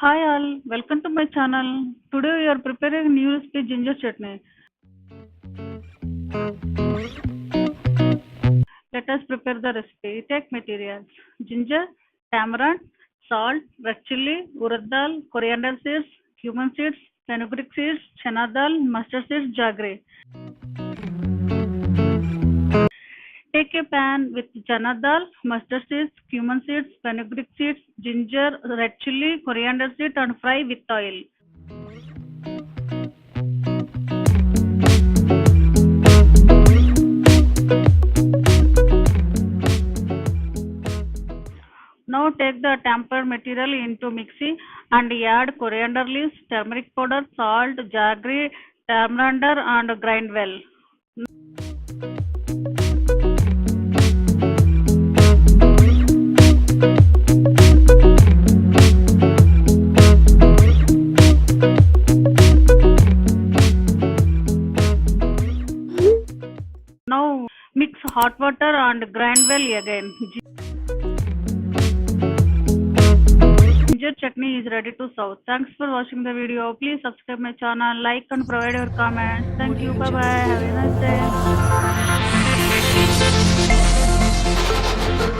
Hi all, welcome to my channel. Today we are preparing new recipe ginger chutney. Let us prepare the recipe. Take materials: ginger, tamarind, salt, red chilli, urad dal, coriander seeds, cumin seeds, fenugreek seeds, chana dal, mustard seeds, jaggery. Take a pan with chana dal, mustard seeds, cumin seeds, fenugreek seeds, ginger, red chilli, coriander seeds and fry with oil. Now take the tamper material into mixie and add coriander leaves, turmeric powder, salt, jaggery, tamarind and grind well. Now mix hot water and grind well again. Ginger chutney is ready to serve. Thanks for watching the video. Please subscribe my channel, like and provide your comments. Thank you. Bye bye. Have a nice day.